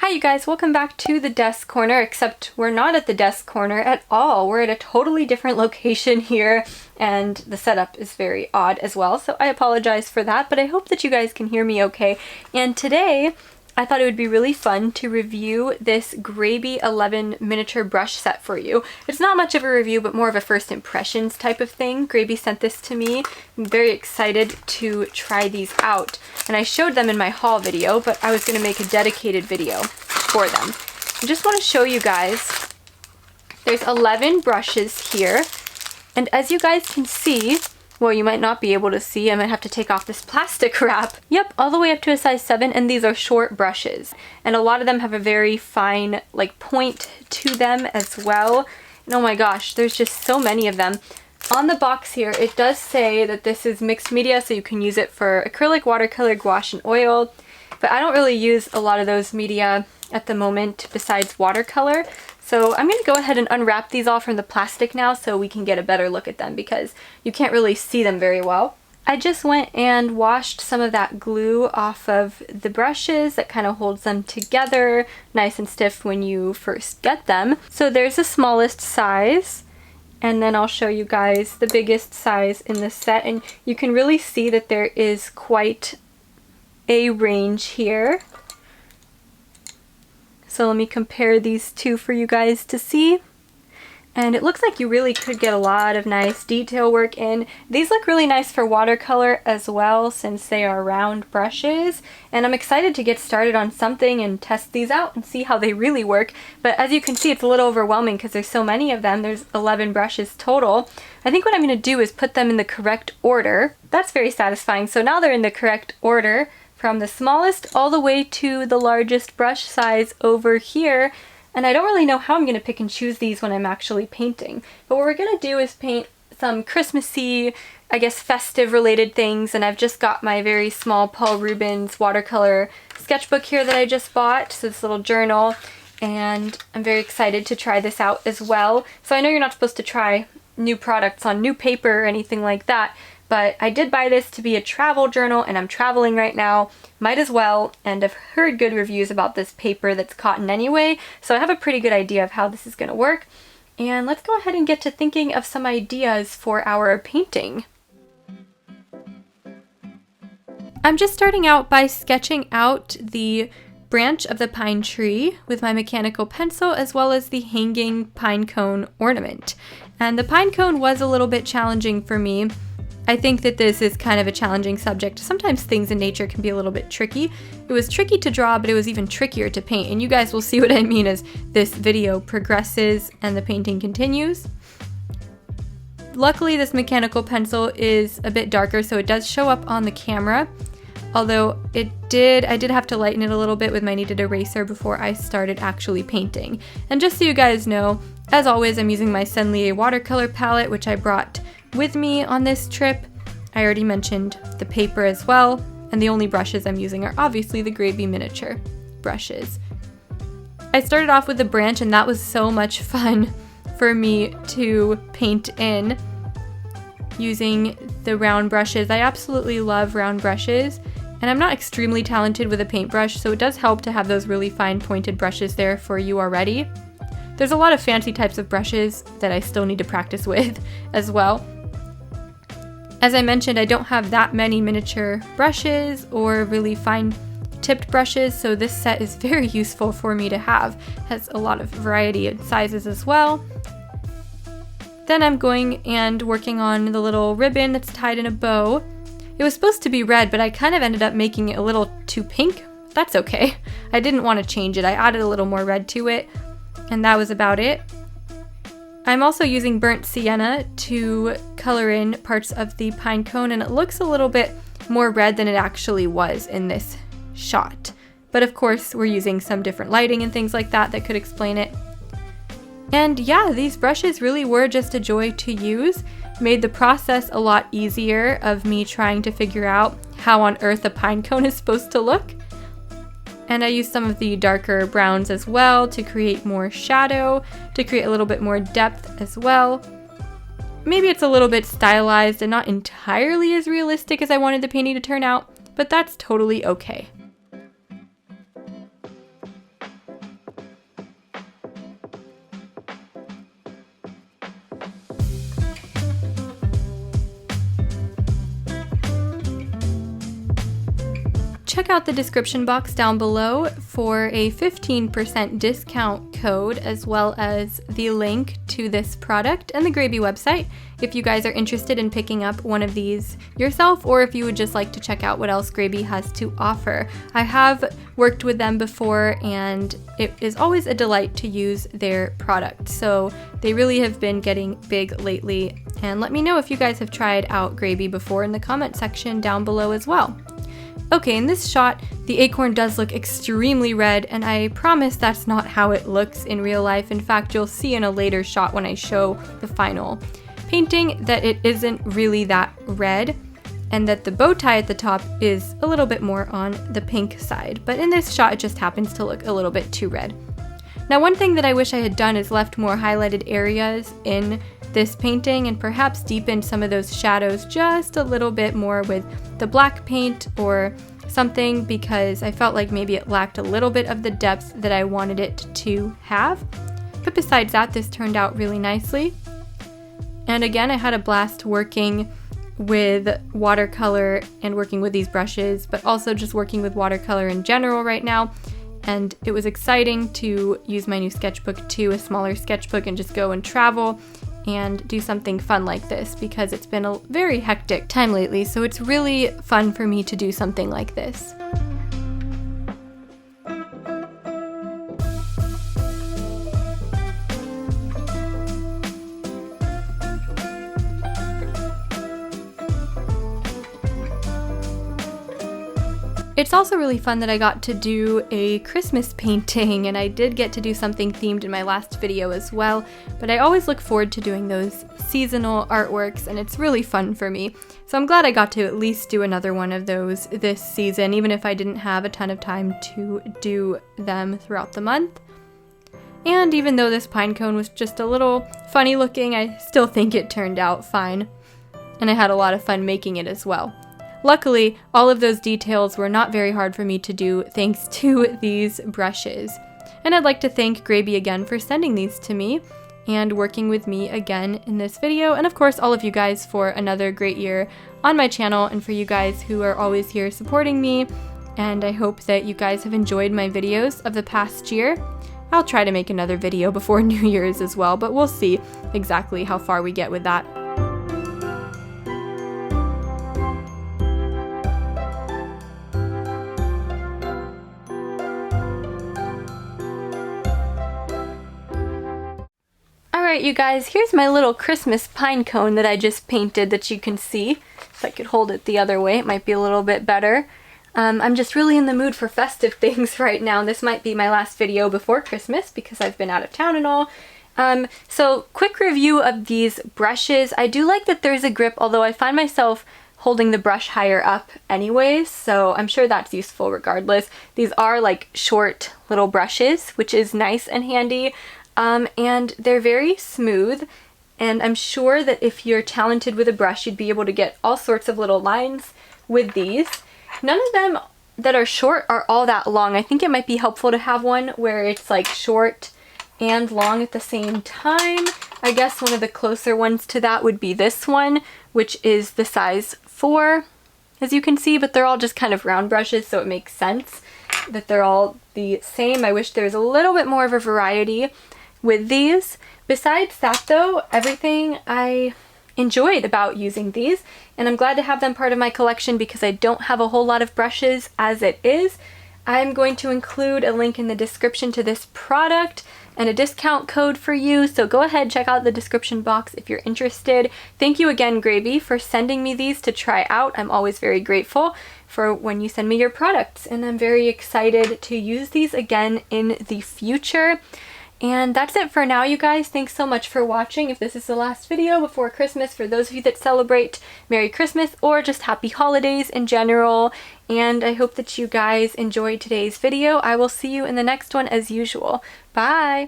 Hi you guys, welcome back to the desk corner, except we're not at the desk corner at all. We're at a totally different location here, and the setup is very odd as well, so I apologize for that, but I hope that you guys can hear me okay. And today, I thought it would be really fun to review this Grabie 11 miniature brush set for you. It's not much of a review, but more of a first impressions type of thing. Grabie sent this to me. I'm very excited to try these out. And I showed them in my haul video, but I was going to make a dedicated video for them. I just want to show you guys, there's 11 brushes here. And as you guys can see, well, you might not be able to see. I might have to take off this plastic wrap. Yep, all the way up to a size 7, and these are short brushes. And a lot of them have a very fine, like, point to them as well. And oh my gosh, there's just so many of them. On the box here, it does say that this is mixed media, so you can use it for acrylic, watercolor, gouache, and oil. But I don't really use a lot of those media at the moment besides watercolor. So I'm going to go ahead and unwrap these all from the plastic now so we can get a better look at them because you can't really see them very well. I just went and washed some of that glue off of the brushes that kind of holds them together nice and stiff when you first get them. So there's the smallest size, and then I'll show you guys the biggest size in the set, and you can really see that there is quite a range here. So let me compare these two for you guys to see. And it looks like you really could get a lot of nice detail work in. These look really nice for watercolor as well since they are round brushes. And I'm excited to get started on something and test these out and see how they really work. But as you can see, it's a little overwhelming because there's so many of them. There's 11 brushes total. I think what I'm going to do is put them in the correct order. That's very satisfying. So now they're in the correct order, from the smallest all the way to the largest brush size over here. And I don't really know how I'm going to pick and choose these when I'm actually painting. But what we're going to do is paint some Christmassy, I guess festive related things. And I've just got my very small Paul Rubens watercolor sketchbook here that I just bought. So this little journal. And I'm very excited to try this out as well. So I know you're not supposed to try new products on new paper or anything like that. But I did buy this to be a travel journal, and I'm traveling right now. Might as well, and I've heard good reviews about this paper that's cotton anyway, so I have a pretty good idea of how this is going to work. And let's go ahead and get to thinking of some ideas for our painting. I'm just starting out by sketching out the branch of the pine tree with my mechanical pencil, as well as the hanging pine cone ornament. And the pine cone was a little bit challenging for me. I think that this is kind of a challenging subject. Sometimes things in nature can be a little bit tricky. It was tricky to draw, but it was even trickier to paint. And you guys will see what I mean as this video progresses and the painting continues. Luckily, this mechanical pencil is a bit darker, so it does show up on the camera. Although I did have to lighten it a little bit with my kneaded eraser before I started actually painting. And just so you guys know, as always, I'm using my Senlier watercolor palette, which I brought with me on this trip. I already mentioned the paper as well, and the only brushes I'm using are obviously the Grabie miniature brushes. I started off with the branch, and that was so much fun for me to paint in using the round brushes. I absolutely love round brushes, and I'm not extremely talented with a paintbrush, so it does help to have those really fine pointed brushes there for you already. There's a lot of fancy types of brushes that I still need to practice with as well. As I mentioned, I don't have that many miniature brushes or really fine tipped brushes, so this set is very useful for me to have. It has a lot of variety in sizes as well. Then I'm going and working on the little ribbon that's tied in a bow. It was supposed to be red, but I kind of ended up making it a little too pink. That's okay. I didn't want to change it. I added a little more red to it, and that was about it. I'm also using burnt sienna to color in parts of the pine cone, and it looks a little bit more red than it actually was in this shot. But of course, we're using some different lighting and things like that could explain it. And yeah, these brushes really were just a joy to use. Made the process a lot easier of me trying to figure out how on earth a pine cone is supposed to look. And I used some of the darker browns as well to create more shadow, to create a little bit more depth as well. Maybe it's a little bit stylized and not entirely as realistic as I wanted the painting to turn out, but that's totally okay. check out the description box down below for a 15% discount code, as well as the link to this product and the Grabie website if you guys are interested in picking up one of these yourself, or if you would just like to check out what else Grabie has to offer. I have worked with them before, and it is always a delight to use their product. So they really have been getting big lately, and let me know if you guys have tried out Grabie before in the comment section down below as well. Okay, in this shot, the acorn does look extremely red, and I promise that's not how it looks in real life. In fact, you'll see in a later shot when I show the final painting that it isn't really that red, and that the bow tie at the top is a little bit more on the pink side. But in this shot, it just happens to look a little bit too red. Now, one thing that I wish I had done is left more highlighted areas in this painting and perhaps deepened some of those shadows just a little bit more with the black paint or something, because I felt like maybe it lacked a little bit of the depth that I wanted it to have. But besides that, this turned out really nicely. And again, I had a blast working with watercolor and working with these brushes, but also just working with watercolor in general right now. And it was exciting to use my new sketchbook too, a smaller sketchbook, and just go and travel and do something fun like this, because it's been a very hectic time lately, so it's really fun for me to do something like this. It's also really fun that I got to do a Christmas painting, and I did get to do something themed in my last video as well, but I always look forward to doing those seasonal artworks, and it's really fun for me. So I'm glad I got to at least do another one of those this season, even if I didn't have a ton of time to do them throughout the month. And even though this pine cone was just a little funny looking, I still think it turned out fine, and I had a lot of fun making it as well. Luckily, all of those details were not very hard for me to do thanks to these brushes. And I'd like to thank Grabie again for sending these to me and working with me again in this video. And of course, all of you guys for another great year on my channel, and for you guys who are always here supporting me. And I hope that you guys have enjoyed my videos of the past year. I'll try to make another video before New Year's as well, but we'll see exactly how far we get with that. Alright you guys, here's my little Christmas pine cone that I just painted that you can see. If I could hold it the other way, it might be a little bit better. I'm just really in the mood for festive things right now. This might be my last video before Christmas because I've been out of town and all. So quick review of these brushes. I do like that there's a grip, although I find myself holding the brush higher up anyways, so I'm sure that's useful regardless. These are like short little brushes, which is nice and handy. And they're very smooth, and I'm sure that if you're talented with a brush, you'd be able to get all sorts of little lines with these. None of them that are short are all that long. I think it might be helpful to have one where it's like short and long at the same time. I guess one of the closer ones to that would be this one, which is the size 4, as you can see, but they're all just kind of round brushes, so it makes sense that they're all the same. I wish there was a little bit more of a variety with these. Besides that though, everything I enjoyed about using these, and I'm glad to have them part of my collection because I don't have a whole lot of brushes as it is. I'm going to include a link in the description to this product and a discount code for you, so go ahead, check out the description box if you're interested. Thank you again, Grabie, for sending me these to try out. I'm always very grateful for when you send me your products, and I'm very excited to use these again in the future. And that's it for now, you guys. Thanks so much for watching. If this is the last video before Christmas, for those of you that celebrate, Merry Christmas or just Happy Holidays in general. And I hope that you guys enjoyed today's video. I will see you in the next one as usual. Bye!